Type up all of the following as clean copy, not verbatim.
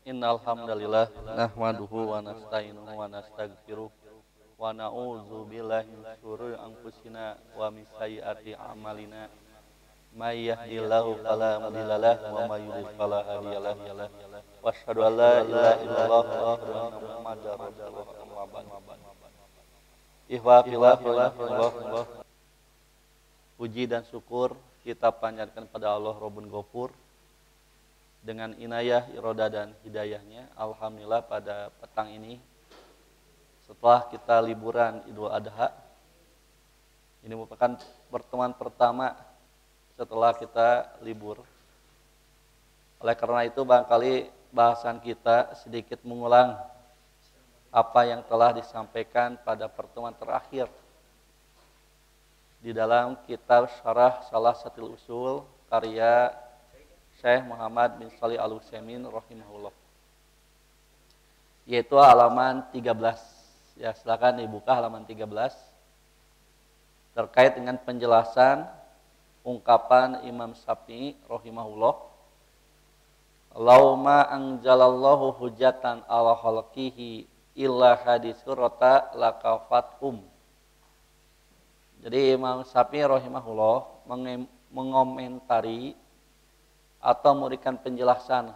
Innal hamdalillah nahmaduhu wa nasta'inuhu wa nastaghfiruh wa na'udzu billahi min syururi anfusina wa min sayyiati a'malina may yahdihillahu fala mudhillalah wa may yudhlil fala hadiyalah wa asyhadu an la ilaha illallah wa asyhadu anna muhammadar rasulullah amma ba'd. Ihwa fillah Allah, puji dan syukur kita panjatkan pada Allah Rabbun Ghafur dengan inayah, iroda dan hidayahnya. Alhamdulillah pada petang ini setelah kita liburan Idul Adha, ini merupakan pertemuan pertama setelah kita libur. Oleh karena itu barangkali bahasan kita sedikit mengulang apa yang telah disampaikan pada pertemuan terakhir di dalam kitab Syarah Salasatil Usul karya Syekh Muhammad bin Shalih Al-Utsaimin rahimahullah, yaitu halaman 13. Ya, silakan dibuka halaman 13 terkait dengan penjelasan ungkapan Imam Syafi'i rahimahullah, lauma anjalallahu hujatan ala khalqihi illa hadisurata lakafathum. Jadi Imam Syafi'i rahimahullah mengomentari atau memberikan penjelasan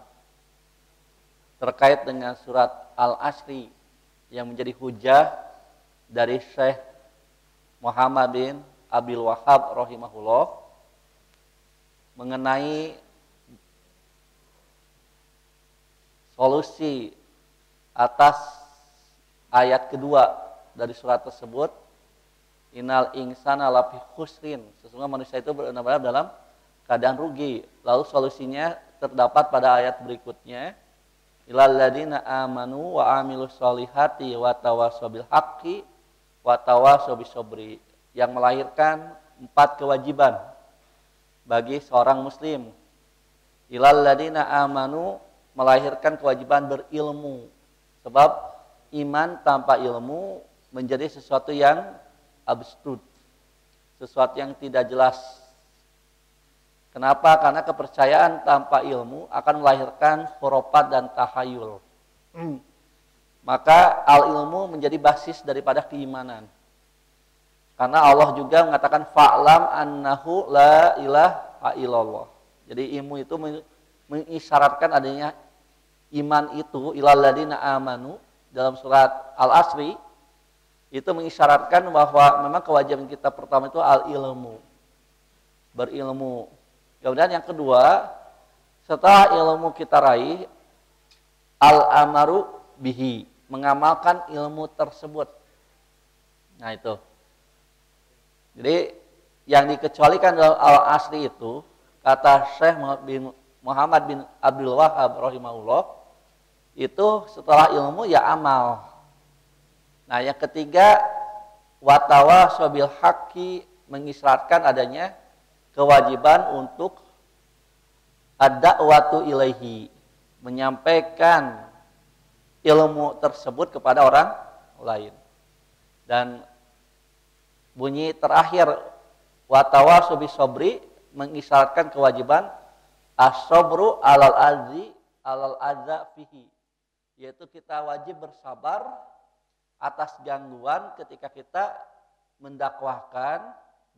terkait dengan surat Al-Asri yang menjadi hujah dari Syekh Muhammad bin Abdul Wahhab rahimahullah mengenai solusi atas ayat kedua dari surat tersebut, innal insana lafi khusrin, sesungguhnya manusia itu benar-benar dalam keadaan rugi. Lalu solusinya terdapat pada ayat berikutnya, ilal ladzina amanu wa amilus solihati wa tawassaw bil haqqi wa tawassaw bis sabri, yang melahirkan 4 kewajiban bagi seorang muslim. Ilal ladzina amanu, melahirkan kewajiban berilmu, sebab iman tanpa ilmu menjadi sesuatu yang abstrut, sesuatu yang tidak jelas. Kenapa? Karena kepercayaan tanpa ilmu akan melahirkan khurafat dan tahayul. Maka al-ilmu menjadi basis daripada keimanan. Karena Allah juga mengatakan fa'lam annahu la ilaha illallah. Jadi ilmu itu mengisyaratkan adanya iman itu, ilal ladzina amanu dalam surat Al-Asri, itu mengisyaratkan bahwa memang kewajiban kita pertama itu al-ilmu, berilmu. Kemudian yang kedua, setelah ilmu kita raih, al-amaru bihi, mengamalkan ilmu tersebut. Nah itu. Jadi yang dikecualikan dalam Al-Asri itu, kata Syekh Muhammad bin Abdul Wahhab rahimahullah, itu setelah ilmu ya amal. Nah yang ketiga, watawassaw bil haqqi, mengisyaratkan adanya kewajiban untuk ad-da'watu ilaihi, menyampaikan ilmu tersebut kepada orang lain. Dan bunyi terakhir watawassaw bis sabri, mengisyaratkan kewajiban as-sabru alal adza fihi, yaitu kita wajib bersabar atas gangguan ketika kita mendakwahkan,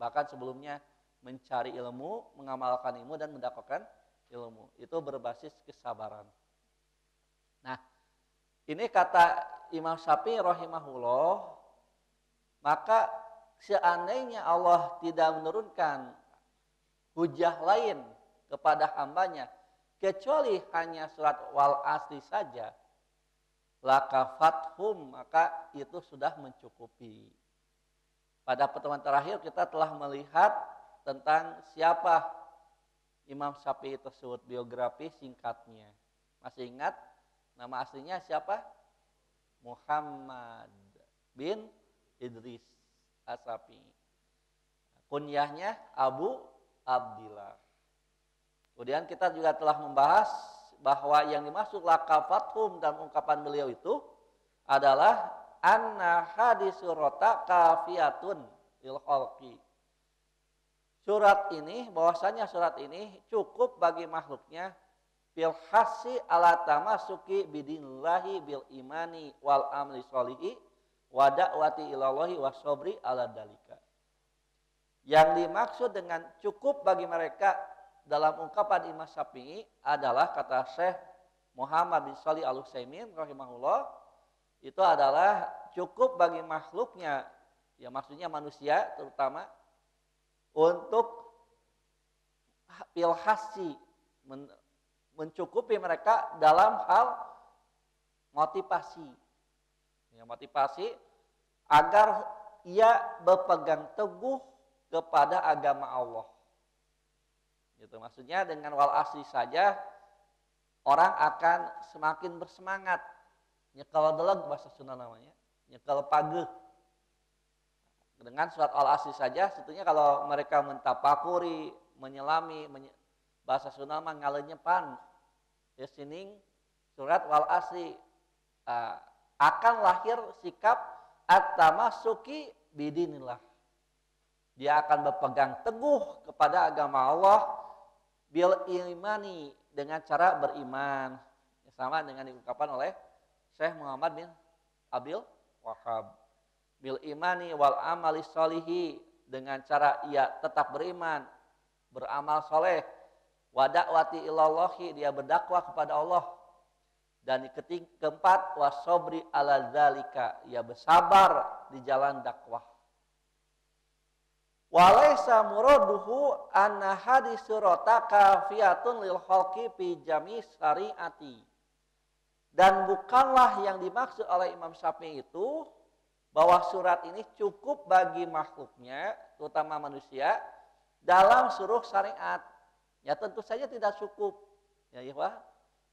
bahkan sebelumnya mencari ilmu, mengamalkan ilmu dan mendakwakan ilmu. Itu berbasis kesabaran. Nah, ini kata Imam Syafi'i rahimahullah, maka seandainya Allah tidak menurunkan hujah lain kepada hambanya kecuali hanya surat Wal Asri saja, lakafathum, maka itu sudah mencukupi. Pada pertemuan terakhir kita telah melihat tentang siapa Imam Syafi'i tersebut, biografi singkatnya. Masih ingat nama aslinya siapa? Muhammad bin Idris As-Syafi'i. Kunyahnya Abu Abdillah. Kemudian kita juga telah membahas bahwa yang dimaksud lakafathum dalam ungkapan beliau itu adalah anna hadisurota kafiyatun lil khalqi. Surat ini, bahwasanya surat ini cukup bagi makhluknya fil hasi ala tamasuki bidinillahi bil imani wal amli sholihi wa da'wati ilallahi wa sobri ala dalika. Yang dimaksud dengan cukup bagi mereka dalam ungkapan Imam Syafi'i adalah kata Syekh Muhammad bin Shalih Al-Utsaimin rahimahullah, itu adalah cukup bagi makhluknya, ya maksudnya manusia terutama, untuk pilhasi mencukupi mereka dalam hal motivasi. Ya, motivasi agar ia berpegang teguh kepada agama Allah. Gitu. Maksudnya dengan wal asri saja orang akan semakin bersemangat. Nyekel deleg bahasa Sunda namanya, nyekel pageuh. Dengan surat al-asri saja, sebetulnya kalau mereka mentapakuri, menyelami, bahasa Sunda mah ngalenyepan. Ya sining surat wal asri akan lahir sikap at-tamassuki bidinillah. Dia akan berpegang teguh kepada agama Allah bil imani, dengan cara beriman. Sama dengan diungkapkan oleh Syekh Muhammad bin Abdul Wahhab. Bil imani wal amali sholihi, dengan cara ia tetap beriman, beramal soleh. Wa da'wati ilallahi, dia berdakwah kepada Allah. Dan keempat, wasobri ala dzalika, ia bersabar di jalan dakwah. Walaysa muraduhu anna hadisurata kafiyatun lil khalqi fi jami syariati. Dan bukanlah yang dimaksud oleh Imam Syafi'i itu bahwa surat ini cukup bagi makhluknya, terutama manusia, dalam seluruh syariat. Ya tentu saja tidak cukup. Ya,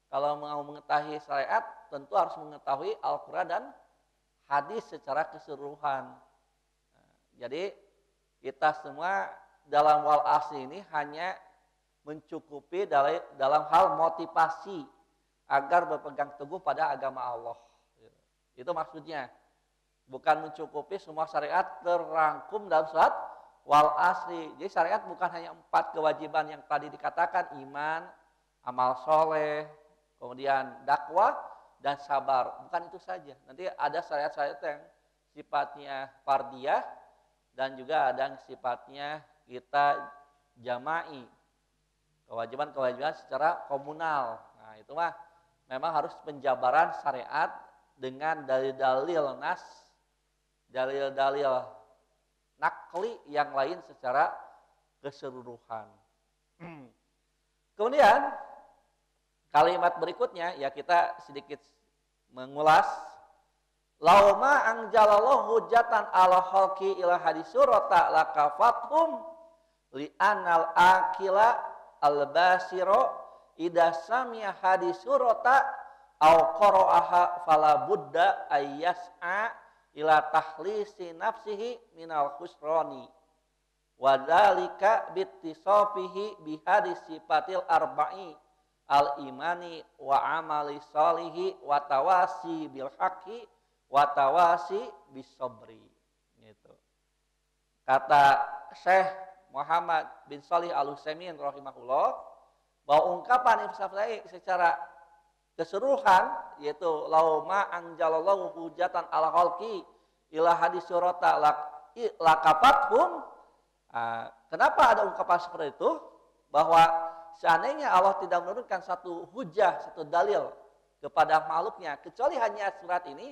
kalau mau mengetahui syariat, tentu harus mengetahui Al-Quran dan hadis secara keseluruhan. Nah, jadi kita semua dalam wal asri ini hanya mencukupi dalam hal motivasi agar berpegang teguh pada agama Allah. Itu maksudnya. Bukan mencukupi semua syariat terrangkum dalam surat wal asri. Jadi syariat bukan hanya 4 kewajiban yang tadi dikatakan, iman, amal soleh, kemudian dakwah dan sabar. Bukan itu saja. Nanti ada syariat-syariat yang sifatnya fardiyah dan juga ada yang sifatnya kita jama'i. Kewajiban-kewajiban secara komunal. Nah, itu mah memang harus penjabaran syariat dengan dalil-dalil nas, dalil-dalil nakli yang lain secara keseluruhan. Kemudian kalimat berikutnya ya kita sedikit mengulas. Lauma anjalallahu hujatan ala khalqi ila hadisurata lakafathum li anal akila al-basiro idza sami'a hadisurata au qara'aha fala budda ayyas'a ila tahlisi nafsihi minal khusrani wa dzalika bittisafihi bihadis sifatil arba'i al imani wa amali sholihi wa tawasi bil haqqi wa tawasi bis sabri. Gitu. Kata Syekh Muhammad bin Shalih Al-Utsaimin rahimahullah bahwa ungkapan Imam Syafi'i secara keseluruhan yaitu lauma anjalallahu hujatan ala khalqi ila hadisurata lakafathum. Kenapa ada ungkapan seperti itu? Bahwa seandainya Allah tidak menurunkan satu hujah, satu dalil kepada makhluknya kecuali hanya surat ini,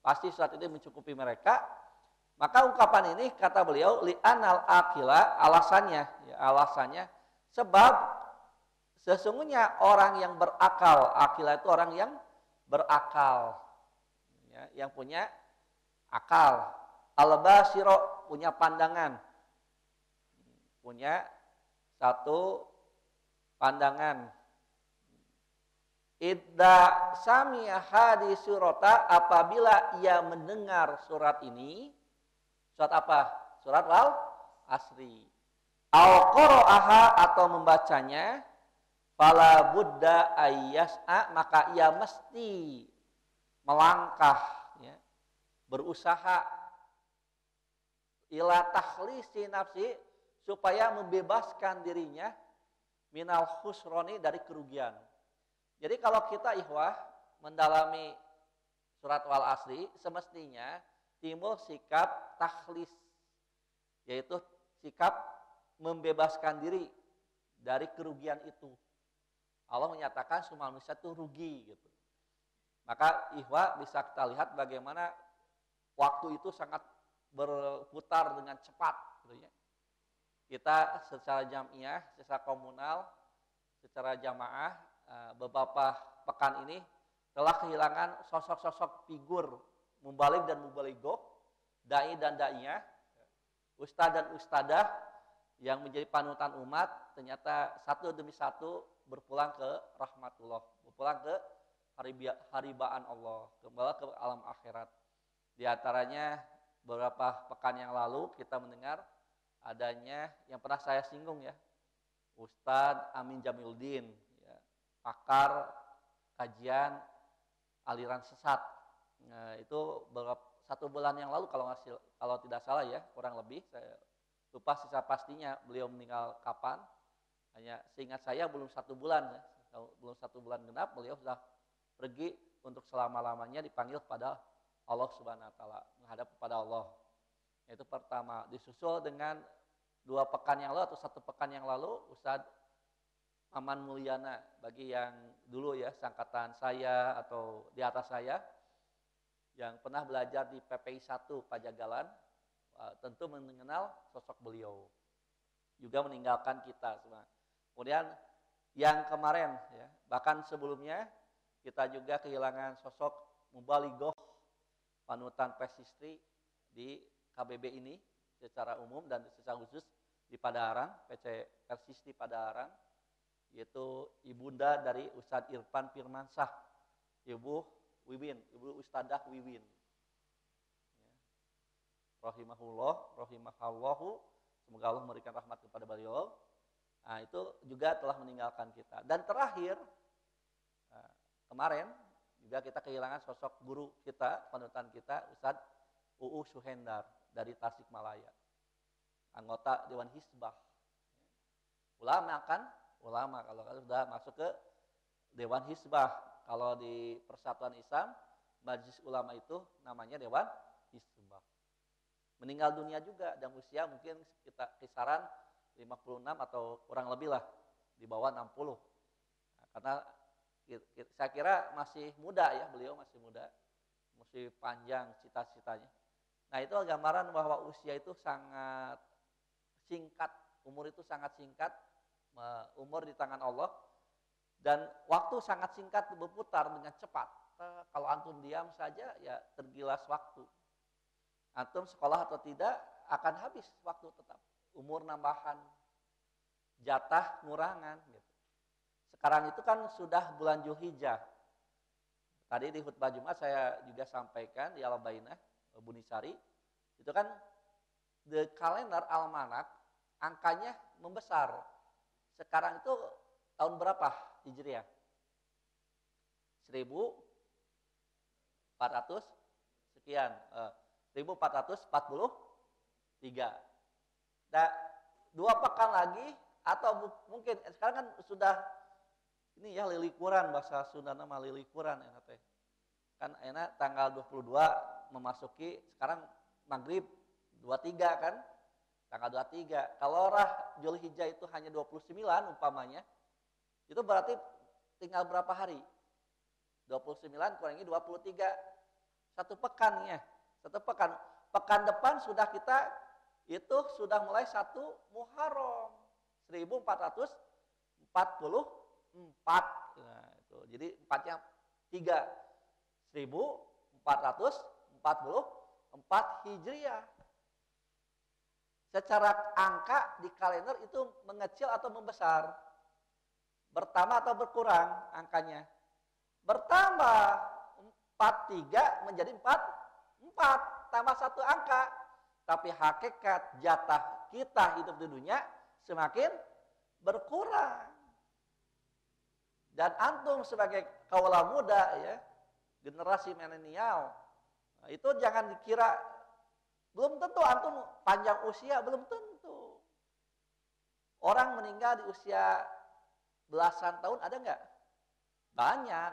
pasti surat ini mencukupi mereka. Maka ungkapan ini kata beliau li anal akila, alasannya sebab sesungguhnya orang yang berakal, akilah itu orang yang berakal, ya, yang punya akal. Al-basiro, punya pandangan, punya satu pandangan. Idza sami'a hadisurata, apabila ia mendengar surat ini, surat apa? Surat wal asri. Au qara'aha, atau membacanya, fala budda ayyas'a, maka ia mesti melangkah, ya, berusaha ila takhlisi nafsi, supaya membebaskan dirinya minal khusroni, dari kerugian. Jadi kalau kita ikhwah mendalami surat wal asri, semestinya timbul sikap takhlis, yaitu sikap membebaskan diri dari kerugian itu. Allah menyatakan semua manusia itu rugi gitu. Maka ikhwah bisa kita lihat bagaimana waktu itu sangat berputar dengan cepat gitu ya. Kita secara jamiah, secara komunal, secara jamaah beberapa pekan ini telah kehilangan sosok-sosok figur mubalik dan mubalighah, dai dan daiyah, ustadz dan ustadzah yang menjadi panutan umat, ternyata satu demi satu berpulang ke rahmatullah, berpulang ke haribaan Allah, kembali ke alam akhirat. Di antaranya beberapa pekan yang lalu kita mendengar adanya yang pernah saya singgung ya, Ustadz Amin Jamiluddin, ya, pakar kajian aliran sesat. Nah, itu satu bulan yang lalu kalau tidak salah ya, kurang lebih, saya lupa sisa pastinya beliau meninggal kapan. Hanya seingat saya belum 1 bulan ya, belum 1 bulan genap beliau sudah pergi untuk selama-lamanya dipanggil kepada Allah Subhanahu wa taala, menghadap kepada Allah. Itu pertama, disusul dengan 2 pekan yang lalu atau 1 pekan yang lalu Ustadz Aman Mulyana, bagi yang dulu ya seangkatan saya atau di atas saya yang pernah belajar di PPI 1 Pajagalan, tentu mengenal sosok beliau. Juga meninggalkan kita semua. Kemudian yang kemarin ya, bahkan sebelumnya kita juga kehilangan sosok mubalighah, panutan persistri di KBB ini secara umum dan secara khusus di Padalarang, PC Persistri Padalarang, yaitu ibunda dari Ustadz Irfan Firmansyah, Ibu Wiwin, Ibu Ustadzah Wiwin. Ya. Rahimahallahu, semoga Allah memberikan rahmat kepada beliau. Nah, itu juga telah meninggalkan kita. Dan terakhir, kemarin juga kita kehilangan sosok guru kita, panutan kita, Ustadz UU Suhendar dari Tasikmalaya, anggota Dewan Hizbah. Ulama kan? Ulama kalau sudah masuk ke Dewan Hizbah. Kalau di Persatuan Islam, Majelis Ulama itu namanya Dewan Hizbah. Meninggal dunia juga dan usia mungkin kita kisaran 56 atau kurang lebih lah, di bawah 60. Nah, karena saya kira masih muda ya, beliau masih muda, masih panjang cita-citanya. Nah, itu gambaran bahwa usia itu sangat singkat, umur itu sangat singkat, umur di tangan Allah, dan waktu sangat singkat berputar dengan cepat. Kalau antum diam saja ya tergilas waktu. Antum sekolah atau tidak akan habis waktu tetap. Umur nambahan, jatah ngurangan gitu. Sekarang itu kan sudah bulan Zulhijjah. Tadi di khutbah Jumat saya juga sampaikan di Al-Bainah Bunisari, itu kan the kalender almanak angkanya membesar. Sekarang itu tahun berapa Hijriah? 1400 sekian, 1443. Nah, 2 pekan lagi atau mungkin sekarang kan sudah ini ya lilikuran, bahasa Sunda nama lilikuran ya teh. Kan enak tanggal 22 memasuki sekarang maghrib 23 kan? Tanggal 23. Kalau rah Zulhijjah itu hanya 29 umpamanya, itu berarti tinggal berapa hari? 29 kurangi 23. 1 pekan ya. 1 pekan. Pekan depan sudah kita itu sudah mulai 1 Muharram 1444. Nah, itu. Jadi 4-nya 3. 1444 Hijriah. Secara angka di kalender itu mengecil atau membesar? Bertambah atau berkurang angkanya? Bertambah. 43 menjadi 44, tambah 1 angka. Tapi hakikat jatah kita hidup di dunia semakin berkurang. Dan antum sebagai kaula muda ya, generasi milenial, nah, itu jangan dikira, belum tentu antum panjang usia, belum tentu. Orang meninggal di usia belasan tahun ada enggak? Banyak.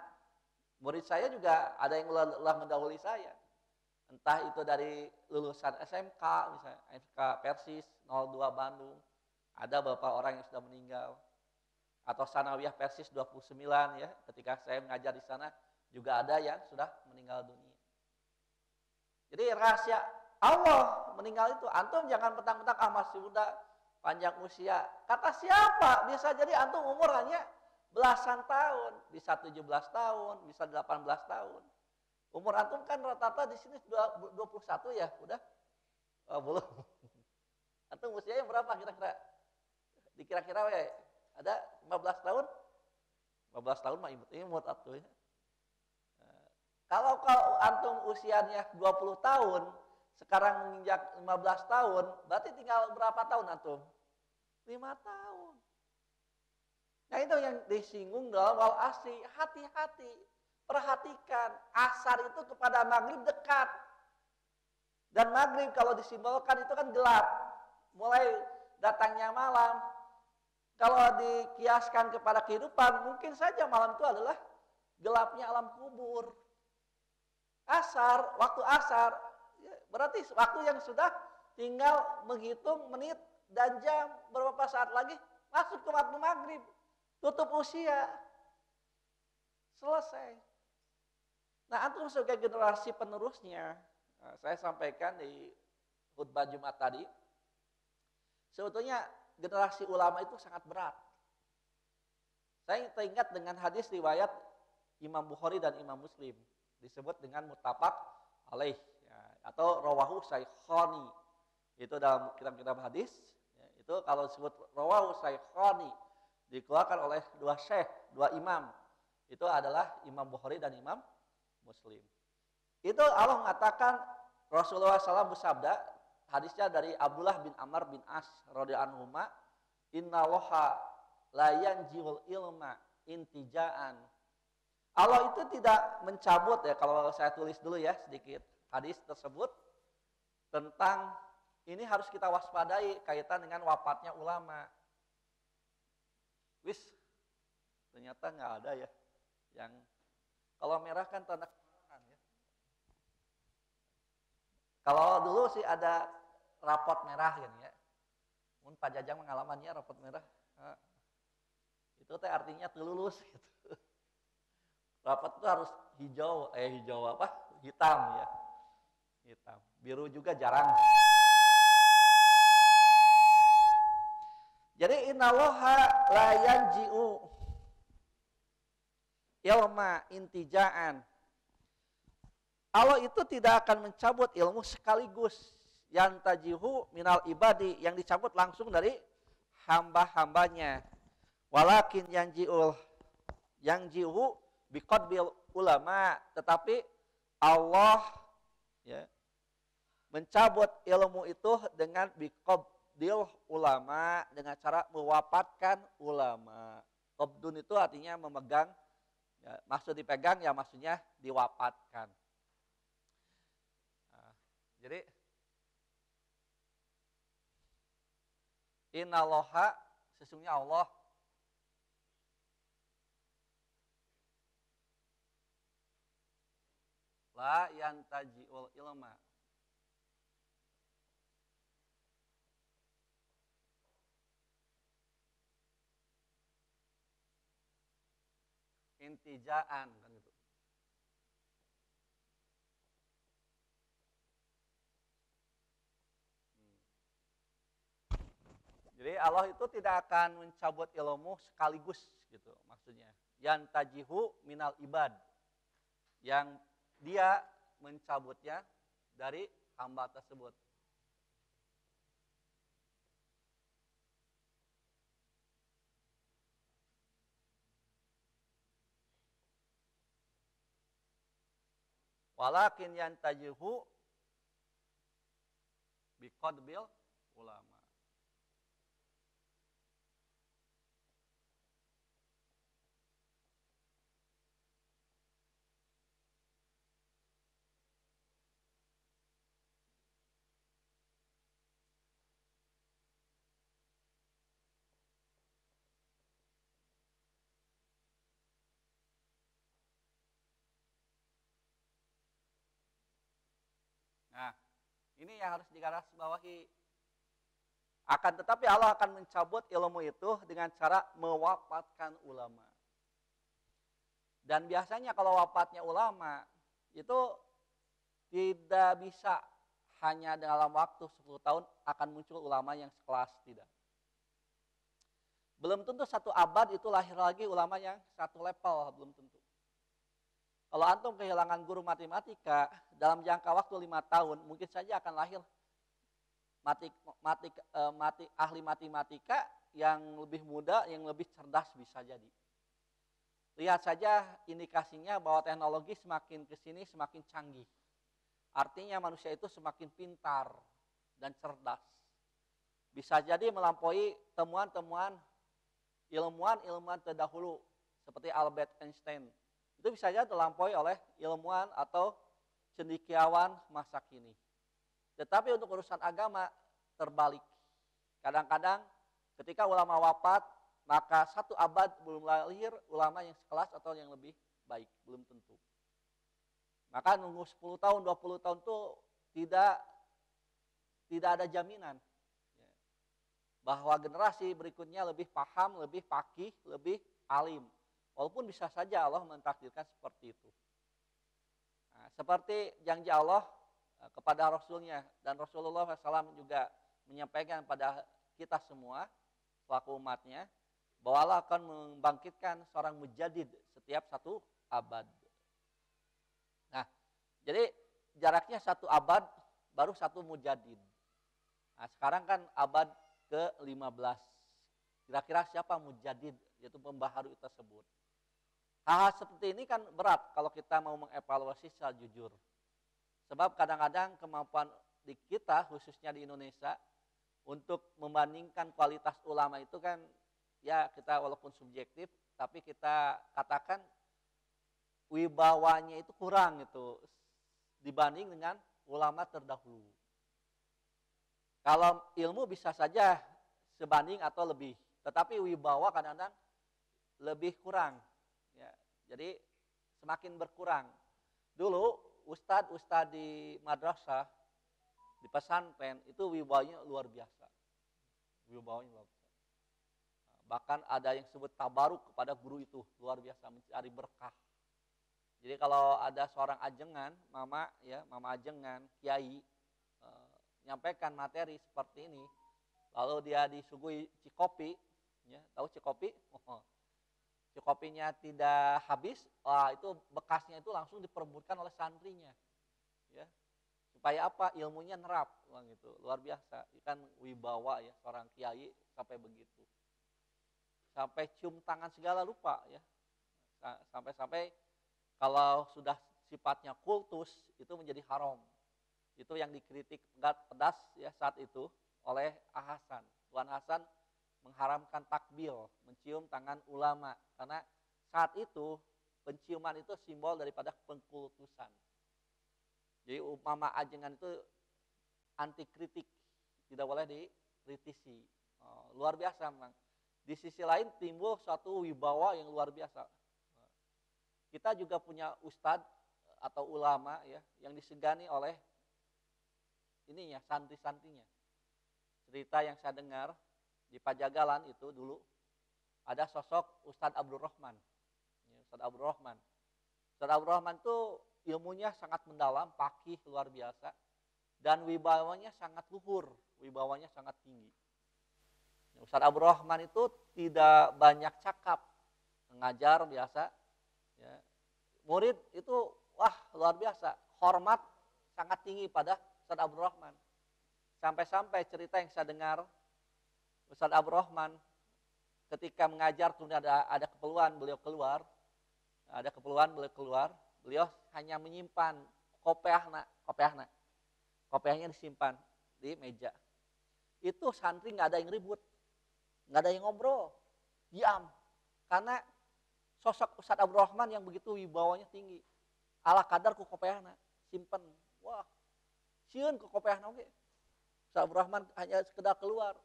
Murid saya juga ada yang telah mendahului saya. Entah itu dari lulusan SMK, misalnya SMK Persis 02 Bandung. Ada beberapa orang yang sudah meninggal. Atau Sanawiyah Persis 29 ya, ketika saya mengajar di sana juga ada yang sudah meninggal dunia. Jadi rahasia Allah meninggal itu, antum jangan petang-petang masih muda, panjang usia. Kata siapa? Bisa jadi antum umur hanya belasan tahun, bisa 17 tahun, bisa 18 tahun. Umur antum kan rata-rata di sini 21 ya, udah? Oh, belum. Antum usianya berapa kira-kira? Dikira-kira we, ada 15 tahun? 15 tahun mah imut atuh ya. Kalau antum usianya 20 tahun, sekarang menginjak 15 tahun, berarti tinggal berapa tahun antum? 5 tahun. Nah itu yang disinggung dalam wal asri, hati-hati, perhatikan, asar itu kepada maghrib dekat. Dan maghrib kalau disimbolkan itu kan gelap, mulai datangnya malam. Kalau dikiaskan kepada kehidupan, mungkin saja malam itu adalah gelapnya alam kubur. Asar, waktu asar, ya, berarti waktu yang sudah tinggal menghitung menit dan jam, beberapa saat lagi masuk ke waktu maghrib, tutup usia, selesai. Nah, antum sebagai generasi penerusnya, saya sampaikan di khutbah Jumat tadi, sebetulnya generasi ulama itu sangat berat. Saya teringat dengan hadis riwayat Imam Bukhari dan Imam Muslim, disebut dengan muttafaq alaih ya, atau rawahu syaikhani. Itu dalam kitab-kitab hadis ya, itu kalau disebut rawahu syaikhani dikeluarkan oleh dua syekh, dua imam. Itu adalah Imam Bukhari dan Imam Muslim. Itu Allah mengatakan, Rasulullah SAW bersabda, hadisnya dari Abdullah bin Amr bin As radhiyallahu anhu, innallaha la yanjiul ilma intijaan. Allah itu tidak mencabut ya, kalau saya tulis dulu ya sedikit hadis tersebut tentang ini harus kita waspadai kaitan dengan wafatnya ulama. Wis, ternyata nggak ada ya yang kalau merah kan tanda kemarahan ya. Kalau dulu sih ada rapot merah gitu ya. Mun Pak Jajang pengalamannya rapot merah. Nah, itu teh artinya lulus gitu. Rapat itu harus hijau apa? Hitam ya. Hitam. Biru juga jarang. Jadi innallaha la yanji'u ilma intijaan. Allah itu tidak akan mencabut ilmu sekaligus. Yang tajihu minal ibadi, yang dicabut langsung dari hamba-hambanya. Walakin yanji'u biqadbil ulama, tetapi Allah ya mencabut ilmu itu dengan biqadbil ulama, dengan cara mewafatkan ulama. Qabdun itu artinya memegang ya, maksud dipegang ya maksudnya diwafatkan. Nah, jadi innallaha, sesungguhnya Allah la yantaji'ul ilma. Intijaan kan gitu. Jadi Allah itu tidak akan mencabut ilmu sekaligus gitu maksudnya. Yantajihu minal ibad. Yang dia mencabutnya dari hamba tersebut. Walakin yantajihu biqadbil ulama. Ini yang harus digarisbawahi. Akan tetapi Allah akan mencabut ilmu itu dengan cara mewafatkan ulama. Dan biasanya kalau wafatnya ulama itu tidak bisa hanya dalam waktu 10 tahun akan muncul ulama yang sekelas, tidak. Belum tentu satu abad itu lahir lagi ulama yang satu level, belum tentu. Kalau antum kehilangan guru matematika dalam jangka waktu 5 tahun, mungkin saja akan lahir ahli matematika yang lebih muda, yang lebih cerdas bisa jadi. Lihat saja indikasinya bahwa teknologi semakin kesini semakin canggih. Artinya manusia itu semakin pintar dan cerdas. Bisa jadi melampaui temuan-temuan ilmuwan terdahulu seperti Albert Einstein. Itu bisa saja terlampaui oleh ilmuwan atau cendekiawan masa kini. Tetapi untuk urusan agama terbalik. Kadang-kadang ketika ulama wafat, maka satu abad belum lahir ulama yang sekelas atau yang lebih baik, belum tentu. Maka nunggu 10 tahun, 20 tahun itu tidak ada jaminan bahwa generasi berikutnya lebih paham, lebih faqih, lebih alim. Walaupun bisa saja Allah mentakdirkan seperti itu. Nah, seperti janji Allah kepada Rasulnya, dan Rasulullah SAW juga menyampaikan pada kita semua, selaku umatnya, bahwa Allah akan membangkitkan seorang mujadid setiap satu abad. Nah, jadi jaraknya satu abad baru satu mujadid. Nah, sekarang kan abad ke-15. Kira-kira siapa mujadid, yaitu pembaharu tersebut. Hal seperti ini kan berat kalau kita mau mengevaluasi secara jujur. Sebab kadang-kadang kemampuan di kita, khususnya di Indonesia, untuk membandingkan kualitas ulama itu kan, ya kita walaupun subjektif, tapi kita katakan wibawanya itu kurang gitu dibanding dengan ulama terdahulu. Kalau ilmu bisa saja sebanding atau lebih, tetapi wibawa kadang-kadang lebih kurang. Ya, jadi semakin berkurang. Dulu ustadz di madrasah, di pesantren itu wibawanya luar biasa. Wibawanya luar biasa. Bahkan ada yang sebut tabaruk kepada guru itu, luar biasa, mencari berkah. Jadi kalau ada seorang ajengan, mama ajengan, kiai, menyampaikan materi seperti ini, lalu dia disuguhi cikopi, ya, tahu cikopi? Cikopinya tidak habis, itu bekasnya itu langsung diperebutkan oleh santrinya, ya, supaya apa? Ilmunya nerap, gitu, luar biasa. Ikan wibawa ya seorang kiai sampai begitu, sampai cium tangan segala lupa, ya, sampai kalau sudah sifatnya kultus itu menjadi haram. Itu yang dikritik pedas ya saat itu oleh Hasan. Tuan Hasan mengharamkan takbil, mencium tangan ulama, karena saat itu penciuman itu simbol daripada pengkultusan. Jadi mama ajengan itu anti kritik, tidak boleh dikritisi. Luar biasa memang. Di sisi lain timbul suatu wibawa yang luar biasa. Kita juga punya ustadz atau ulama ya yang disegani oleh ininya, santri-santrinya. Cerita yang saya dengar di Pajagalan itu dulu ada sosok Ustadz Abdul Rahman. Ustadz Abdul Rahman. Ustadz Abdul Rahman itu ilmunya sangat mendalam, faqih luar biasa, dan wibawanya sangat luhur, wibawanya sangat tinggi. Ustadz Abdul Rahman itu tidak banyak cakap, mengajar biasa. Ya. Murid itu wah luar biasa, hormat sangat tinggi pada Ustadz Abdul Rahman. Sampai-sampai cerita yang saya dengar, Ustadz Abdul Rahman ketika mengajar kemudian ada keperluan beliau keluar, beliau hanya menyimpan kopiahnya disimpan di meja. Itu santri nggak ada yang ribut, nggak ada yang ngobrol, diam, karena sosok Ustadz Abdul Rahman yang begitu wibawanya tinggi. Ala kadar ku kopiahna, simpen. Wah, sieun ku kopiahna oge. Ustadz Abdul Rahman hanya sekedar keluar.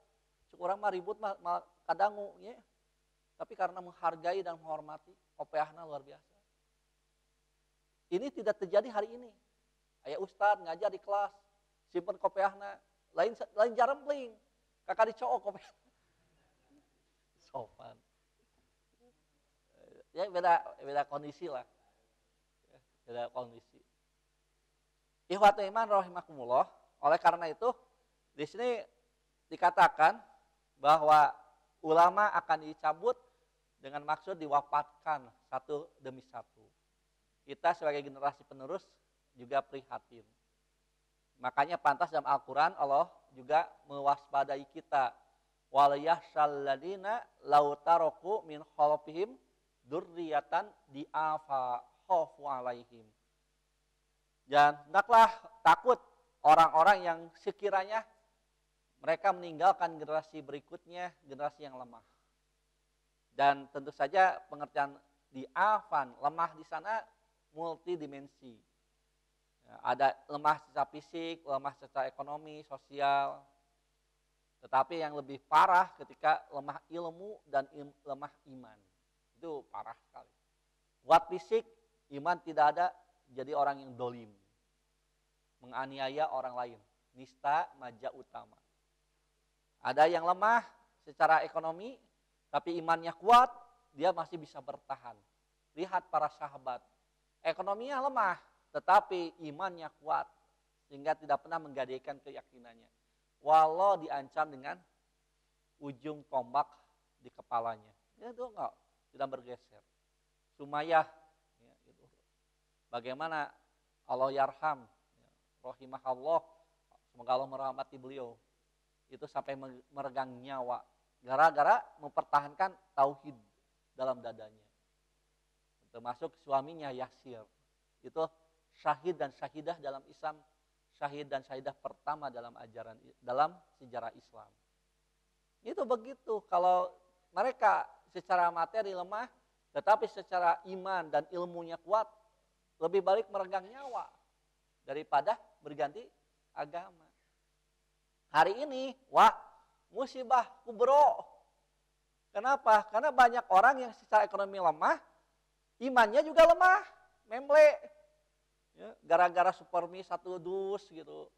Sekurang mah ribut mah kadangu ya. Tapi karena menghargai dan menghormati, kopiahna luar biasa. Ini tidak terjadi hari ini. Aya ustadz ngajar di kelas, simpen kopiahna, lain jarempling, kakak dicok kopiah. Sopan. Ya beda kondisi lah. Beda kondisi. Ikhwatul iman rahimakumullah. Oleh karena itu di sini dikatakan bahwa ulama akan dicabut dengan maksud diwafatkan satu demi satu. Kita sebagai generasi penerus juga prihatin. Makanya pantas dalam Al-Quran Allah juga mewaspadai kita. Wal yahsyal ladina law taraku min khalfihim dzurriyyatan di'afa khaufu alaihim. Dan hendaklah takut orang-orang yang sekiranya mereka meninggalkan generasi berikutnya, generasi yang lemah. Dan tentu saja pengertian di'afan, lemah di sana multidimensi. Ya, ada lemah secara fisik, lemah secara ekonomi, sosial. Tetapi yang lebih parah ketika lemah ilmu dan lemah iman. Itu parah sekali. Kuat fisik, iman tidak ada, jadi orang yang dolim. Menganiaya orang lain. Nista maja utama. Ada yang lemah secara ekonomi, tapi imannya kuat, dia masih bisa bertahan. Lihat para sahabat. Ekonominya lemah, tetapi imannya kuat. Sehingga tidak pernah menggadaikan keyakinannya. Walau diancam dengan ujung tombak di kepalanya. Ya, itu enggak, tidak bergeser. Sumayyah, ya, gitu. Bagaimana Allah yarham, ya, rahimahullah, semoga Allah merahmati beliau. Itu sampai meregang nyawa. Gara-gara mempertahankan tauhid dalam dadanya. Termasuk suaminya Yasir. Itu syahid dan syahidah dalam Islam. Syahid dan syahidah pertama dalam dalam sejarah Islam. Itu begitu. Kalau mereka secara materi lemah, tetapi secara iman dan ilmunya kuat, lebih baik meregang nyawa daripada berganti agama. Hari ini, wah, musibah kubro. Kenapa? Karena banyak orang yang secara ekonomi lemah, imannya juga lemah, memble. Ya, gara-gara supermi 1 dus gitu.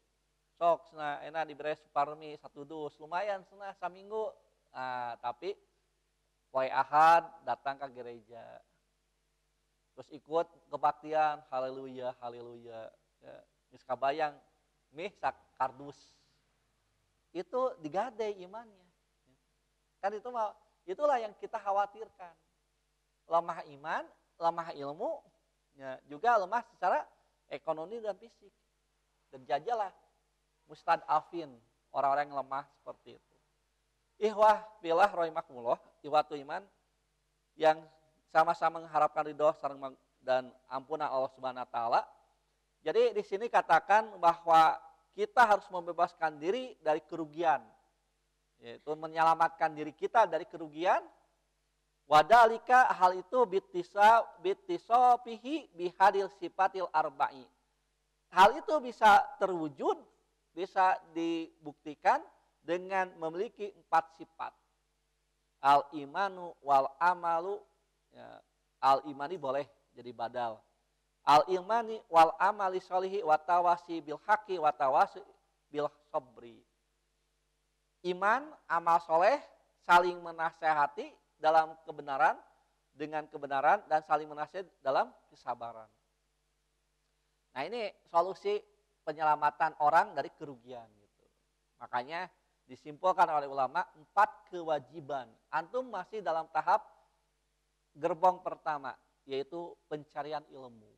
Sok, nah enak diberi supermi 1 dus, lumayan senah saminggu. Nah, tapi poe Ahad datang ke gereja. Terus ikut kebaktian, haleluya, haleluya. Ya, geus kabayang mih sak kardus. Itu digadai imannya. Kan itulah yang kita khawatirkan. Lemah iman, lemah ilmu, ya, juga lemah secara ekonomi dan fisik. Dan jajalah mustadafin, orang-orang yang lemah seperti itu. Ikhwah fillah rahimakumullah, ikhwatu iman yang sama-sama mengharapkan ridho dan ampunan Allah Subhanahu wa taala. Jadi di sini katakan bahwa kita harus membebaskan diri dari kerugian. Yaitu menyelamatkan diri kita dari kerugian. Wadalika hal itu bittisofihi bihadil sifatil arba'i. Hal itu bisa terwujud, bisa dibuktikan dengan memiliki 4 sifat. Al-imanu wal amalu, ya, al-imani boleh jadi badal. Al-imani wal amali sholihi watawasi bil haqi watawasi bil sabri. Iman, amal soleh, saling menasehati dalam kebenaran, dengan kebenaran, dan saling menasihati dalam kesabaran. Nah, ini solusi penyelamatan orang dari kerugian gitu. Makanya disimpulkan oleh ulama 4 kewajiban. Antum masih dalam tahap gerbong pertama, yaitu pencarian ilmu.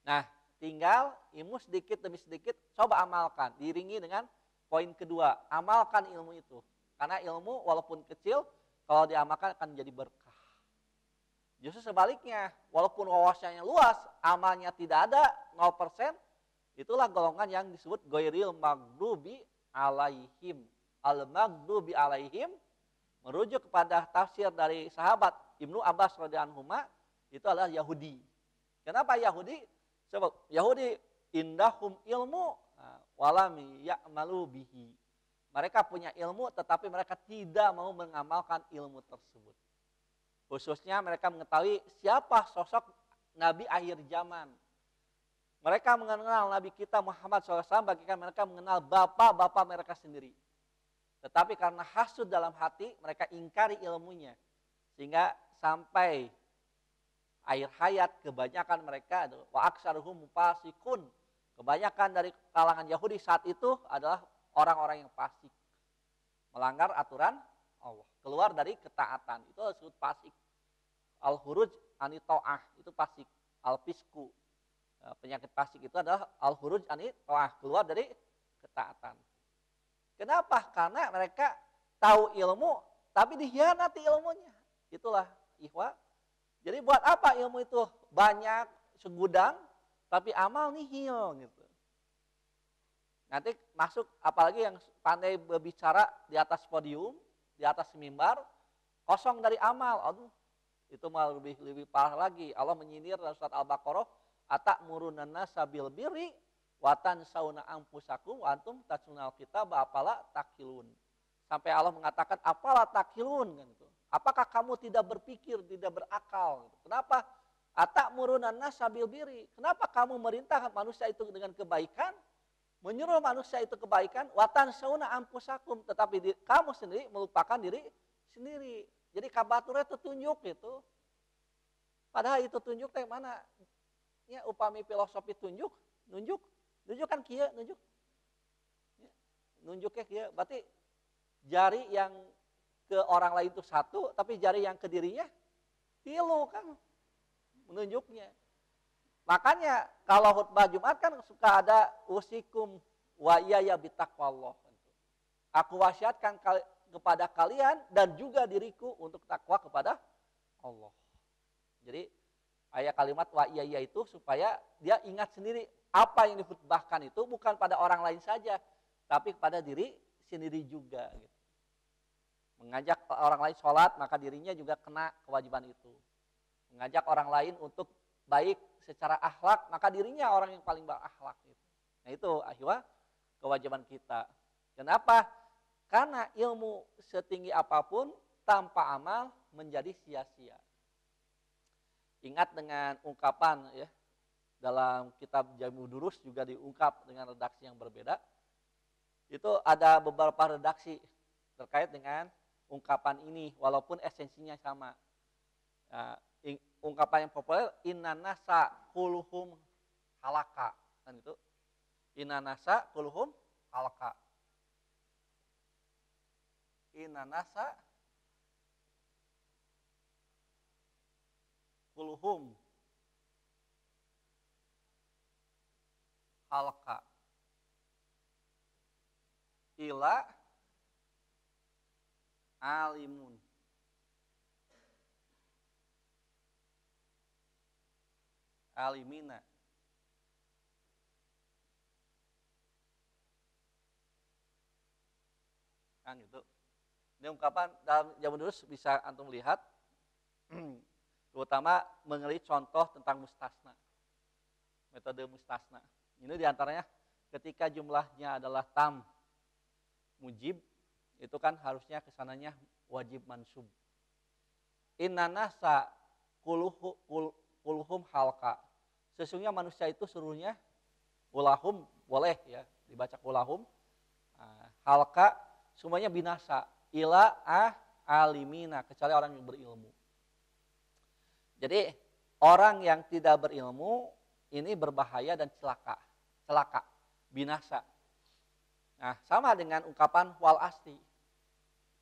Nah, tinggal ilmu sedikit demi sedikit coba amalkan, diiringi dengan poin kedua, amalkan ilmu itu. Karena ilmu walaupun kecil, kalau diamalkan akan jadi berkah. Justru sebaliknya, walaupun wawasannya luas, amalnya tidak ada, 0%, itulah golongan yang disebut ghairil maghdubi alaihim. Al-maghdubi alaihim merujuk kepada tafsir dari sahabat Ibnu Abbas radhiyallahu anhu, itu adalah Yahudi. Kenapa Yahudi? Sebab Yahudi indahum ilmu walam ya'malu bihi. Mereka punya ilmu tetapi mereka tidak mau mengamalkan ilmu tersebut. Khususnya mereka mengetahui siapa sosok Nabi akhir zaman. Mereka mengenal Nabi kita Muhammad SAW bagikan mereka mengenal bapak-bapak mereka sendiri. Tetapi karena hasud dalam hati, mereka ingkari ilmunya. Sehingga sampai akhir hayat kebanyakan mereka wa aksaruhum fasikun. Kebanyakan dari kalangan Yahudi saat itu adalah orang-orang yang fasik. Melanggar aturan Allah. Keluar dari ketaatan. Itu disebut fasik. Al-huruj anito'ah. Itu fasik. Al-fisku. Penyakit fasik itu adalah al-huruj anito'ah. Keluar dari ketaatan. Kenapa? Karena mereka tahu ilmu, tapi dikhianati ilmunya. Itulah ikhwah. Jadi buat apa ilmu itu banyak, segudang, tapi amal nihil gitu. Nanti masuk apalagi yang pandai berbicara di atas podium, di atas mimbar, kosong dari amal. Aduh, itu malah lebih parah lagi. Allah menyindir dalam surat Al-Baqarah, atamuruna nasa bil birri wa tansawna anfusakum wa antum tatlunal kitaba afala taqilun. Sampai Allah mengatakan afala taqilun kan itu. Apakah kamu tidak berpikir, tidak berakal? Kenapa? Atamuruna nasa bil birri. Kenapa kamu merintah manusia itu dengan kebaikan? Menyuruh manusia itu kebaikan, wa tansawna anfusakum, tetapi kamu sendiri melupakan diri sendiri. Jadi kabaturnya itu tunjuk itu. Padahal itu tunjuk teh mana? Ya upami filosofi nunjuk kan kieu nunjuk. Ya, nunjuknya kieu, berarti jari yang ke orang lain itu satu, tapi jari yang ke dirinya tilu kan menunjuknya. Makanya kalau khutbah Jumat kan suka ada usikum wa iyaya bitaqwallah. Aku wasiatkan kepada kalian dan juga diriku untuk takwa kepada Allah. Jadi ayat kalimat wa iyaya itu supaya dia ingat sendiri apa yang dikhutbahkan itu bukan pada orang lain saja, tapi kepada diri sendiri juga. Gitu. Mengajak orang lain sholat, maka dirinya juga kena kewajiban itu. Mengajak orang lain untuk baik secara akhlak, maka dirinya orang yang paling berakhlak. Gitu. Nah itu akhirnya kewajiban kita. Kenapa? Karena ilmu setinggi apapun tanpa amal menjadi sia-sia. Ingat dengan ungkapan ya dalam kitab Jamu Durus juga diungkap dengan redaksi yang berbeda. Itu ada beberapa redaksi terkait dengan ungkapan ini walaupun esensinya sama. Ungkapan yang populer inna nasa kulluhum halaka kan itu. Inna nasa kulluhum halaka. Inna nasa kulluhum halaka ila alimun alimina kan gitu. Ini ungkapan dalam Jamu Durus bisa antum lihat terutama mengenai contoh tentang mustasna. Metode mustasna. Ini diantaranya ketika jumlahnya adalah tam mujib, itu kan harusnya kesananya wajib mansub. Inna nasa kulluhum halka. Sesungguhnya manusia itu seluruhnya kulahum, boleh ya dibaca kulahum. Halka semuanya binasa. Ila alimina, kecuali orang yang berilmu. Jadi orang yang tidak berilmu ini berbahaya dan celaka, binasa. Nah, sama dengan ungkapan wal asti.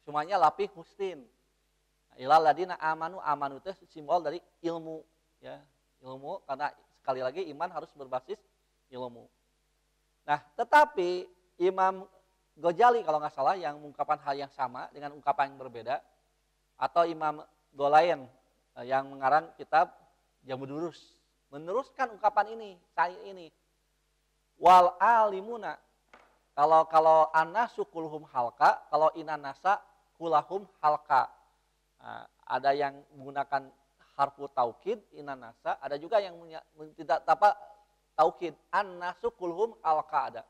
Semuanya lapih mustin. Ilal ladina amanu itu simbol dari ilmu, ya, ilmu karena sekali lagi iman harus berbasis ilmu. Nah, tetapi Imam Ghazali kalau nggak salah yang mengungkapkan hal yang sama dengan ungkapan yang berbeda, atau Imam Gholayen yang mengarang kitab Jamu Durus meneruskan ungkapan ini, wal alimuna. Kalau annasu kulhum halka, kalau inanasa kulahum halka. Nah, ada yang menggunakan harfu taukid inanasa, ada juga yang tidak taukid annasu kulhum halka ada.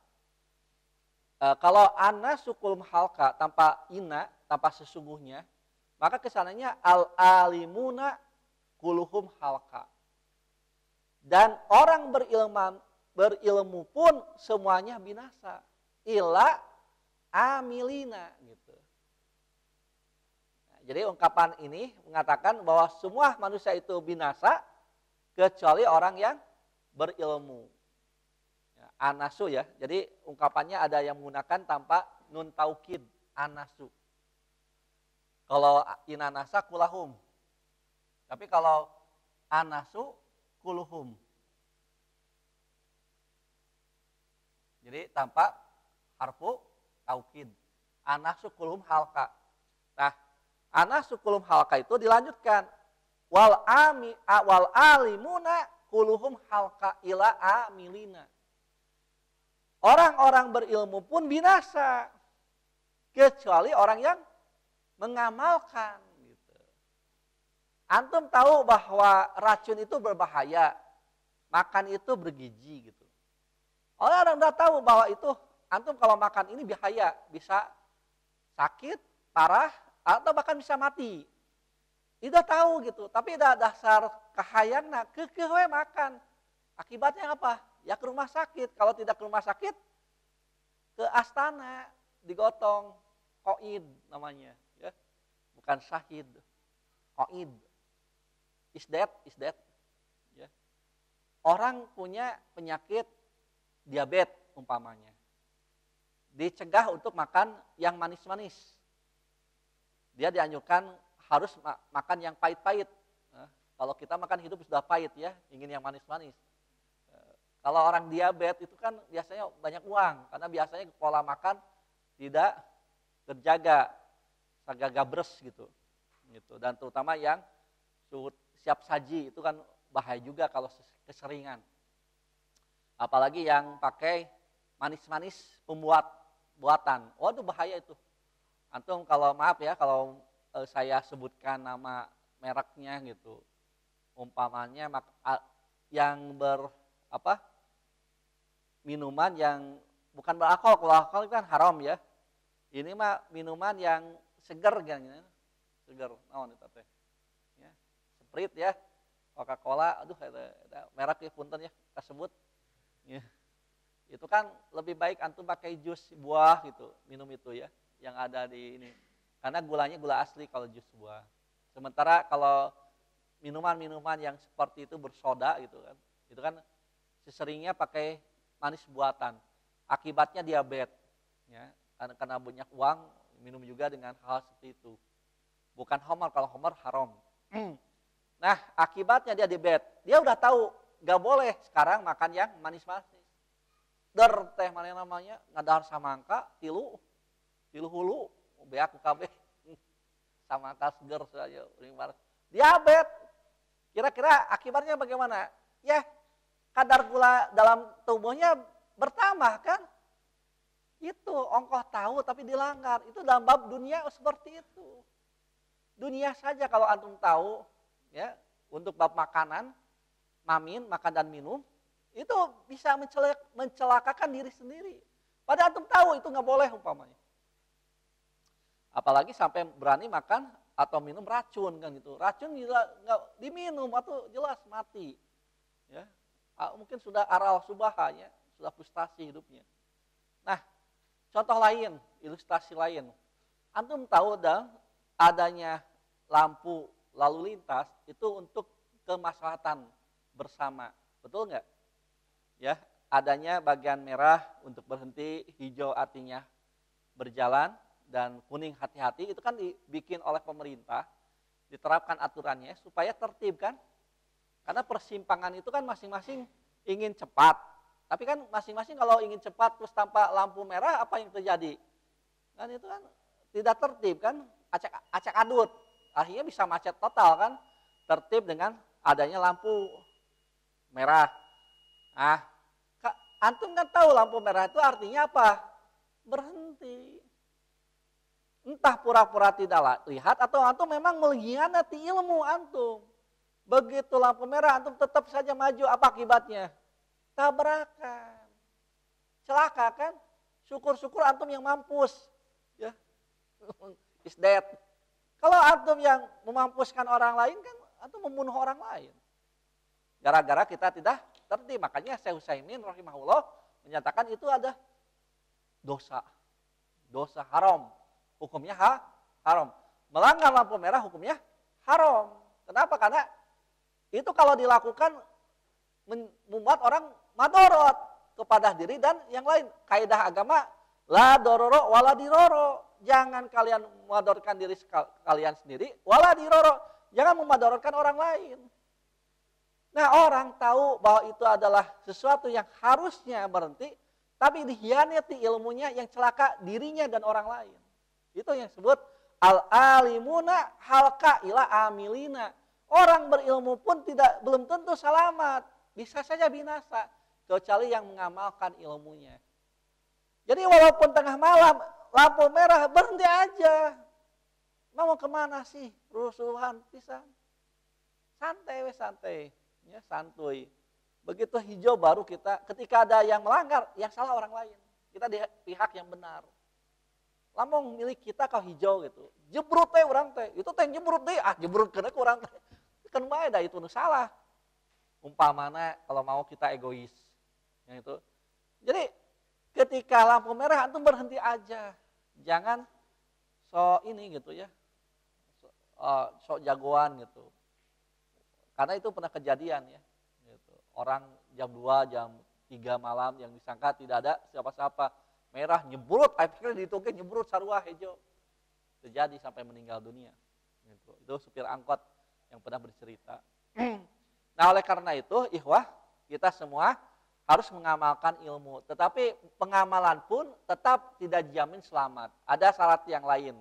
Kalau annasu kulhum halka tanpa ina, tanpa sesungguhnya, maka kesananya al alimuna kulhum halka. Dan orang berilmu pun semuanya binasa. Illa amilina gitu. Nah, jadi ungkapan ini mengatakan bahwa semua manusia itu binasa kecuali orang yang berilmu. Ya, anasu ya. Jadi ungkapannya ada yang menggunakan tanpa nun taukid, anasu. Kalau inanasa kulahum. Tapi kalau anasu kuluhum. Jadi tanpa harfu taukid. Anasu kuluhum halka. Nah, anasu kuluhum halka itu dilanjutkan. Wal alimuna kuluhum halka ila amilina. Orang-orang berilmu pun binasa. Kecuali orang yang mengamalkan. Gitu. Antum tahu bahwa racun itu berbahaya. Makan itu bergizi gitu. Orang udah tahu bahwa itu antum kalau makan ini bahaya. Bisa sakit, parah, atau bahkan bisa mati. Udah tahu gitu. Tapi ada dasar kahayangna, kekewe makan. Akibatnya apa? Ya ke rumah sakit. Kalau tidak ke rumah sakit, ke astana, digotong. Qoid namanya. Ya. Bukan syahid. Qoid. Is that? Ya. Orang punya penyakit diabetes umpamanya. Dicegah untuk makan yang manis-manis. Dia dianjurkan harus makan yang pahit-pahit. Nah, kalau kita makan hidup sudah pahit ya, ingin yang manis-manis. Kalau orang diabetes itu kan biasanya banyak uang, karena biasanya pola makan tidak terjaga, agak gabres gitu. Dan terutama yang siap saji itu kan bahaya juga kalau keseringan. Apalagi yang pakai manis-manis buatan. Waduh bahaya itu. Antum kalau maaf ya kalau saya sebutkan nama mereknya gitu. Umpamanya yang minuman yang bukan beralkohol. Kalau alkohol kan haram ya. Ini mah minuman yang seger gitu. Seger. Naon eta teh. Ya. Sprite ya. Coca-Cola, aduh ada merek ya punten ya tersebut. Ya. Itu kan lebih baik antum pakai jus buah gitu, minum itu ya, yang ada di ini. Karena gulanya gula asli kalau jus buah. Sementara kalau minuman-minuman yang seperti itu bersoda gitu kan, itu kan seseringnya pakai manis buatan. Akibatnya diabetes, ya, karena banyak uang minum juga dengan hal seperti itu. Bukan homer, kalau homer haram. Nah, akibatnya dia diabetes. Dia udah tahu gak boleh sekarang makan yang manis-manis. Teh mana namanya ngadahar samangka tilu hulu beak KB samangka seger saja diabetes. Kira-kira akibatnya bagaimana? Ya, kadar gula dalam tubuhnya bertambah kan? Itu ongkoh tahu tapi dilanggar. Itu dalam bab dunia seperti itu. Dunia saja kalau antum tahu ya, untuk bab makanan, makan dan minum, itu bisa mencelakakan diri sendiri. Padahal antum tahu itu nggak boleh umpamanya. Apalagi sampai berani makan atau minum racun kan gitu. Racun nggak diminum atau jelas mati. Ya, mungkin sudah aral subahanya, sudah frustasi hidupnya. Nah, contoh lain, ilustrasi lain. Antum tahu dong adanya lampu lalu lintas itu untuk kemaslahatan bersama. Betul nggak? Ya, adanya bagian merah untuk berhenti, hijau artinya berjalan, dan kuning hati-hati. Itu kan dibikin oleh pemerintah, diterapkan aturannya supaya tertib kan. Karena persimpangan itu kan masing-masing ingin cepat. Tapi kan masing-masing kalau ingin cepat terus tanpa lampu merah, apa yang terjadi? Kan itu kan tidak tertib kan, acak adut. Akhirnya bisa macet total kan, tertib dengan adanya lampu merah. Nah, antum kan tahu lampu merah itu artinya apa? Berhenti. Entah pura-pura tidak lihat atau antum memang mengkhianati ilmu antum. Begitu lampu merah antum tetap saja maju, apa akibatnya? Tabrakan. Celaka kan? Syukur-syukur antum yang mampus. Ya. Is dead. Kalau antum yang memampuskan orang lain kan antum membunuh orang lain. Gara-gara kita tidak tertib. Makanya Syekh Utsaimin rahimahullah menyatakan itu ada dosa. Dosa haram. Hukumnya haram. Melanggar lampu merah hukumnya haram. Kenapa? Karena itu kalau dilakukan membuat orang madorot kepada diri dan yang lain. Kaidah agama la dororo wala diroro. Jangan kalian memadorotkan diri kalian sendiri, wala diroro. Jangan memadorotkan orang lain. Nah, orang tahu bahwa itu adalah sesuatu yang harusnya berhenti, tapi dihianati ilmunya yang celaka dirinya dan orang lain. Itu yang disebut al-alimuna halka ila amilina. Orang berilmu pun belum tentu selamat, bisa saja binasa kecuali yang mengamalkan ilmunya. Jadi walaupun tengah malam lampu merah berhenti aja. Mau kemana sih? Rusuhan pisan. Santai santai. Ya, santuy. Begitu hijau baru kita, ketika ada yang melanggar, yang salah orang lain. Kita di pihak yang benar. Lamun milik kita kau hijau gitu. Jebrut teh orang teh. Itu teh jebrut deh. Jebrut kena kurang teh. Kan bae dah itu salah. Umpamana kalau mau kita egois. Yang itu. Jadi ketika lampu merah antum berhenti aja. Jangan sok ini gitu ya. Sok jagoan gitu. Karena itu pernah kejadian ya. Gitu. Orang jam 2, jam 3 malam yang disangka tidak ada siapa-siapa. Merah nyebrut, akhirnya ditukin nyebrut sarua hijau. Terjadi sampai meninggal dunia. Gitu. Itu supir angkot yang pernah bercerita. Nah oleh karena itu, ikhwah, kita semua harus mengamalkan ilmu. Tetapi pengamalan pun tetap tidak dijamin selamat. Ada syarat yang lain.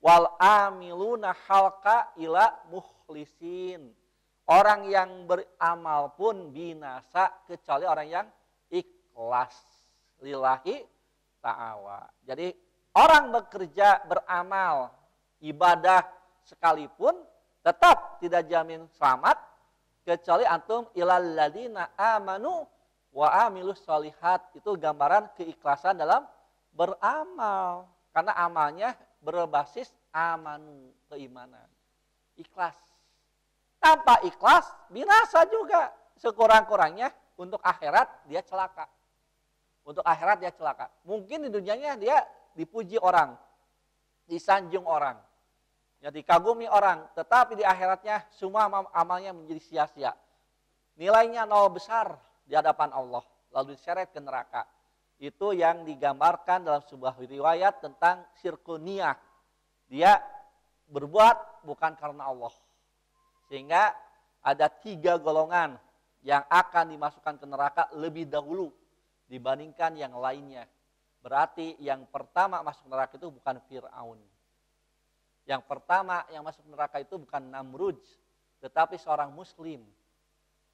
Wal amiluna halka ila mukhlisin. Orang yang beramal pun binasa kecuali orang yang ikhlas lillahi ta'ala. Jadi orang bekerja, beramal, ibadah sekalipun tetap tidak jamin selamat kecuali antum ilal ladina amanu wa amilus sholihat. Itu gambaran keikhlasan dalam beramal. Karena amalnya berbasis amanu, keimanan. Ikhlas. Tanpa ikhlas, binasa juga. Sekurang-kurangnya untuk akhirat dia celaka. Untuk akhirat dia celaka. Mungkin di dunianya dia dipuji orang. Disanjung orang. Ya, dikagumi orang. Tetapi di akhiratnya semua amalnya menjadi sia-sia. Nilainya 0 besar di hadapan Allah. Lalu diseret ke neraka. Itu yang digambarkan dalam sebuah riwayat tentang syirkuniyah. Dia berbuat bukan karena Allah. Sehingga ada 3 golongan yang akan dimasukkan ke neraka lebih dahulu dibandingkan yang lainnya. Berarti yang pertama masuk neraka itu bukan Fir'aun. Yang pertama yang masuk neraka itu bukan Namrud, tetapi seorang muslim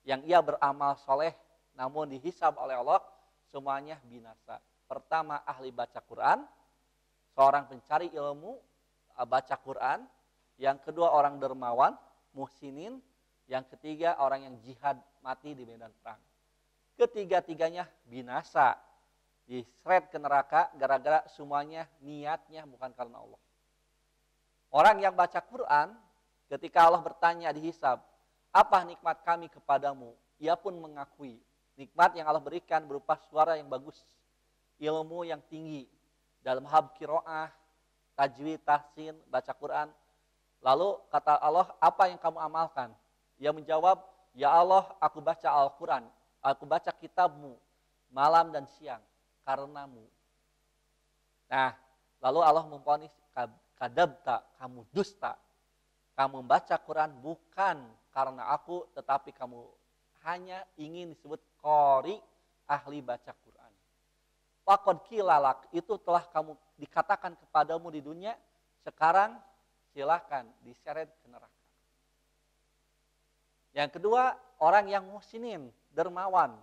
yang ia beramal soleh namun dihisab oleh Allah semuanya binasa. Pertama ahli baca Quran, seorang pencari ilmu baca Quran. Yang kedua orang dermawan, muhsinin. Yang ketiga orang yang jihad mati di medan perang. Ketiga-tiganya binasa, diseret ke neraka gara-gara semuanya niatnya bukan karena Allah. Orang yang baca Quran ketika Allah bertanya dihisab, apa nikmat kami kepadamu? Ia pun mengakui nikmat yang Allah berikan berupa suara yang bagus, ilmu yang tinggi dalam hal qiraah, tajwid, tahsin, baca Quran. Lalu kata Allah, apa yang kamu amalkan? Ia menjawab, ya Allah, aku baca Al-Quran, aku baca kitabmu malam dan siang karenamu. Nah, lalu Allah memvonis, kadabta, kamu dusta. Kamu membaca Quran bukan karena aku, tetapi kamu hanya ingin disebut qori, ahli baca Quran. Faqad qilalak, itu telah kamu dikatakan kepadamu di dunia, sekarang silahkan diseret ke neraka. Yang kedua, orang yang muhsinin, dermawan.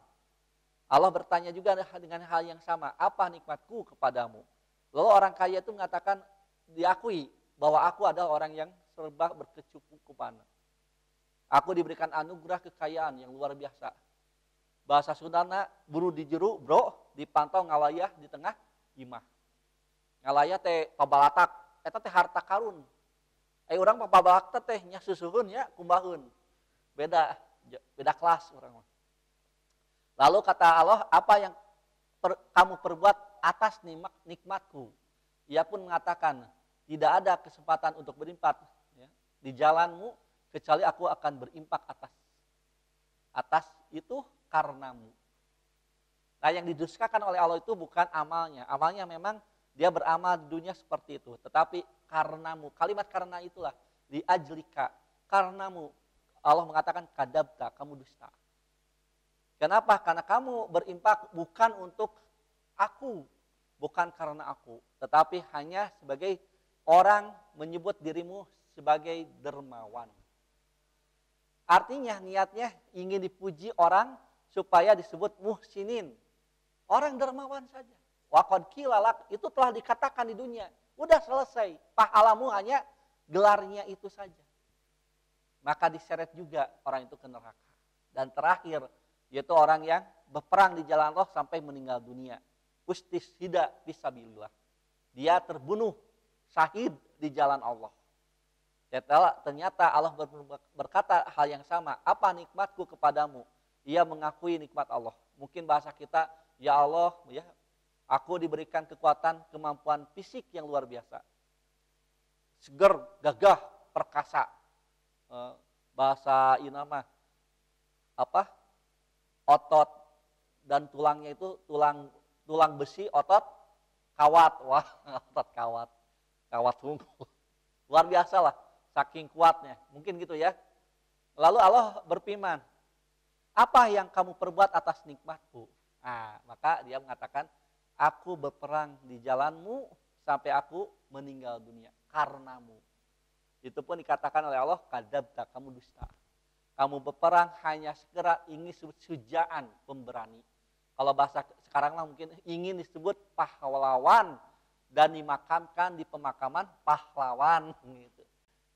Allah bertanya juga dengan hal yang sama, apa nikmatku kepadamu? Lalu orang kaya itu mengatakan, diakui bahwa aku adalah orang yang serba berkecukupan. Aku diberikan anugerah kekayaan yang luar biasa. Bahasa Sundana, buru di jeru, bro, dipantau ngalayah di tengah imah. Ngalayah teh pabalatak, eta teh harta karun. Orang papabalak teh nya susuhun ya kumbaheun. Beda kelas orang mah. Lalu kata Allah, apa yang kamu perbuat atas nikmatku? Ia pun mengatakan, tidak ada kesempatan untuk berimpak ya, di jalanmu, kecuali aku akan berimpak atas itu karenamu. Nah, yang didustakan oleh Allah itu bukan amalnya. Amalnya memang dia beramal di dunia seperti itu. Tetapi karenamu, kalimat karena itulah, diajlika, karenamu. Allah mengatakan kadabta, kamu dusta. Kenapa? Karena kamu berimpak bukan untuk aku, bukan karena aku. Tetapi hanya sebagai orang menyebut dirimu sebagai dermawan. Artinya niatnya ingin dipuji orang supaya disebut muhsinin. Orang dermawan saja. Waqad qilalak itu telah dikatakan di dunia. Udah selesai. Pahalamu hanya gelarnya itu saja. Maka diseret juga orang itu ke neraka. Dan terakhir, yaitu orang yang berperang di jalan Allah sampai meninggal dunia. Ustishhida fisabilillah. Dia terbunuh syahid di jalan Allah. Ternyata Allah berkata hal yang sama. Apa nikmatku kepadamu? Ia mengakui nikmat Allah. Mungkin bahasa kita, ya Allah, ya, aku diberikan kekuatan, kemampuan fisik yang luar biasa. Seger, gagah, perkasa. Bahasa inama apa? Otot dan tulangnya itu tulang besi, otot kawat. Wah, otot kawat unggul. Luar biasa lah, saking kuatnya. Mungkin gitu ya. Lalu Allah berfirman, apa yang kamu perbuat atas nikmatku? Nah, maka dia mengatakan, aku berperang di jalanmu sampai aku meninggal dunia karenamu. Itu pun dikatakan oleh Allah, kadzabta, kamu dusta. Kamu berperang hanya segera ingin sujaan, pemberani. Kalau bahasa sekarang lah mungkin ingin disebut pahlawan dan dimakamkan di pemakaman pahlawan. Gitu.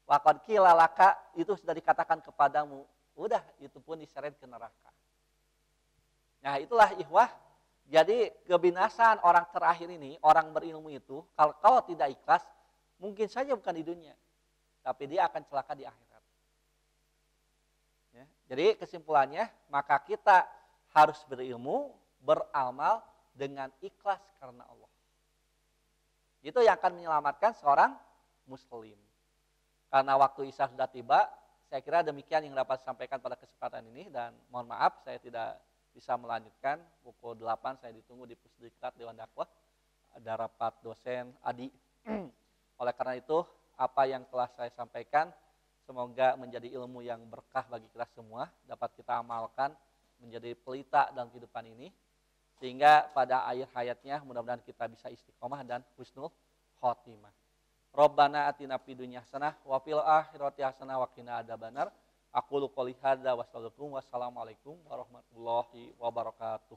Waqad qilalaka itu sudah dikatakan kepadamu. Udah, itu pun diseret ke neraka. Nah, itulah ikhwah. Jadi kebinasaan orang terakhir ini, orang berilmu itu, kalau tidak ikhlas, mungkin saja bukan di dunia. Tapi dia akan celaka di akhirat. Ya, jadi kesimpulannya, maka kita harus berilmu, beramal dengan ikhlas karena Allah. Itu yang akan menyelamatkan seorang muslim. Karena waktu Isya sudah tiba, saya kira demikian yang dapat saya sampaikan pada kesempatan ini. Dan mohon maaf, saya tidak bisa melanjutkan. Pukul 8 saya ditunggu di Pusdiklat Dewan Dakwah. Ada rapat dosen Adi. Oleh karena itu, apa yang telah saya sampaikan, semoga menjadi ilmu yang berkah bagi kita semua, dapat kita amalkan, menjadi pelita dalam kehidupan ini, sehingga pada akhir hayatnya mudah-mudahan kita bisa istiqomah dan husnul khotimah. Rabbana atina fid dunya hasanah wa fil akhirati hasanah wa qina adzabannar. Aqulu qouli hadza wa astaghfirullaha. Wassalamualaikum warahmatullahi wabarakatuh.